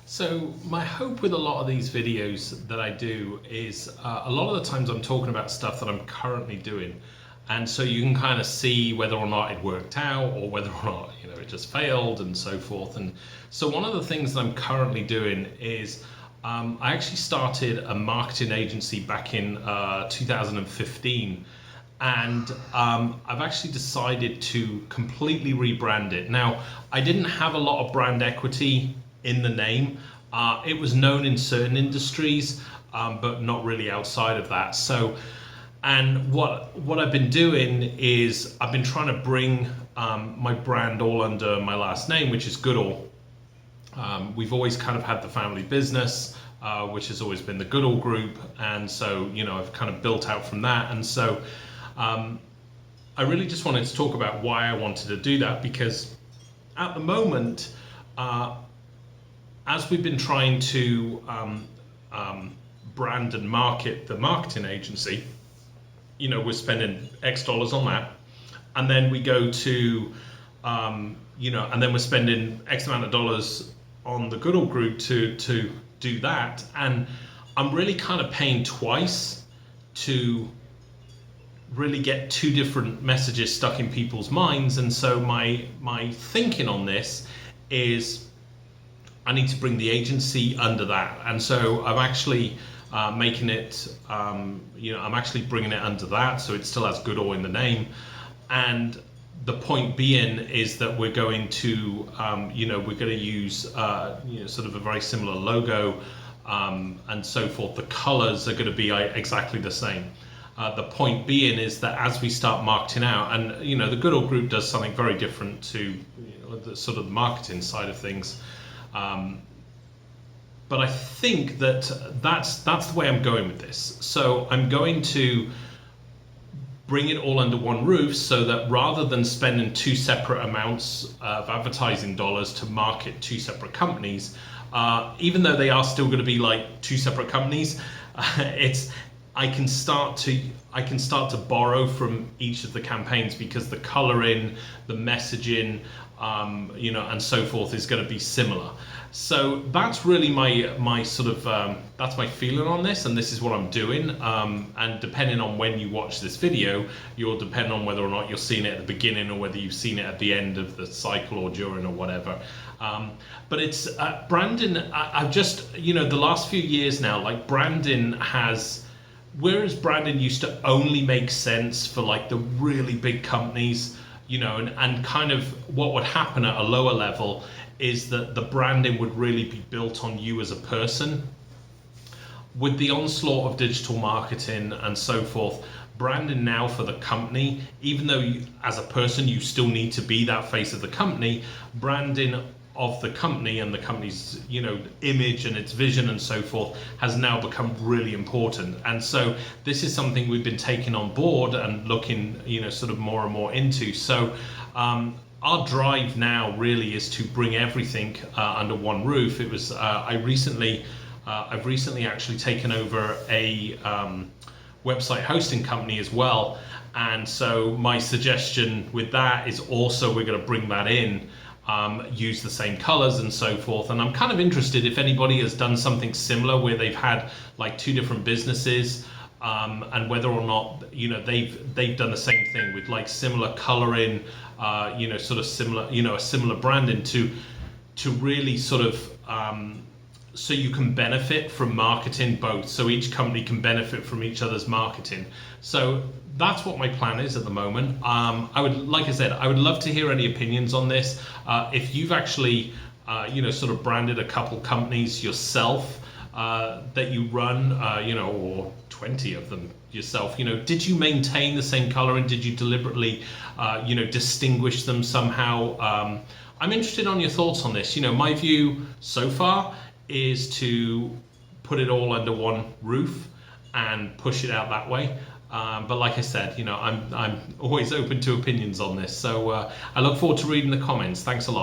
So my hope with a lot of these videos that I do is a lot of the times I'm talking about stuff that I'm currently doing. And so you can kind of see whether or not it worked out or whether or not, it just failed and so forth. And so one of the things that I'm currently doing is I actually started a marketing agency back in 2015. And I've actually decided to completely rebrand it. Now, I didn't have a lot of brand equity in the name. It was known in certain industries, but not really outside of that. So, and what I've been doing is I've been trying to bring my brand all under my last name, which is Goodall. We've always kind of had the family business, which has always been the Goodall Group, and so I've kind of built out from that, and so. I really just wanted to talk about why I wanted to do that, because at the moment, as we've been trying to brand and market the marketing agency, we're spending X dollars on that, and then we go to, and then we're spending X amount of dollars on the Goodall Group to do that, and I'm really kind of paying twice to really get two different messages stuck in people's minds. And so my thinking on this is I need to bring the agency under that, and so I'm actually making it I'm actually bringing it under that, so it still has Goodall in the name. And the point being is that we're going to we're going to use sort of a very similar logo, and so forth. The colors are going to be exactly the same. The point being is that as we start marketing out, and the Goodall Group does something very different to the sort of marketing side of things, but I think that that's the way I'm going with this. So I'm going to bring it all under one roof, so that rather than spending two separate amounts of advertising dollars to market two separate companies, even though they are still going to be like two separate companies, I can start to borrow from each of the campaigns, because the coloring, the messaging, and so forth is going to be similar. So that's really my sort of that's my feeling on this, and this is what I'm doing. And depending on when you watch this video, you'll depend on whether or not you're seeing it at the beginning or whether you've seen it at the end of the cycle or during or whatever. But it's branding. I've just the last few years now, like branding has. Whereas branding used to only make sense for like the really big companies, and kind of what would happen at a lower level is that the branding would really be built on you as a person. With the onslaught of digital marketing and so forth, branding now for the company, even though as a person you still need to be that face of the company, branding of the company and the company's image and its vision and so forth has now become really important. And so this is something we've been taking on board and looking sort of more and more into. So our drive now really is to bring everything under one roof. It was I've recently actually taken over a website hosting company as well, and so my suggestion with that is also we're going to bring that in, use the same colors and so forth. And I'm kind of interested if anybody has done something similar where they've had like two different businesses, and whether or not they've done the same thing with like similar coloring, sort of similar a similar branding to really sort of so you can benefit from marketing both, so each company can benefit from each other's marketing. So that's what my plan is at the moment. I would love to hear any opinions on this. If you've actually sort of branded a couple companies yourself that you run, or 20 of them yourself, did you maintain the same color, and did you deliberately distinguish them somehow? I'm interested on your thoughts on this. My view so far is to put it all under one roof and push it out that way. But like I said, I'm always open to opinions on this. So I look forward to reading the comments. Thanks a lot.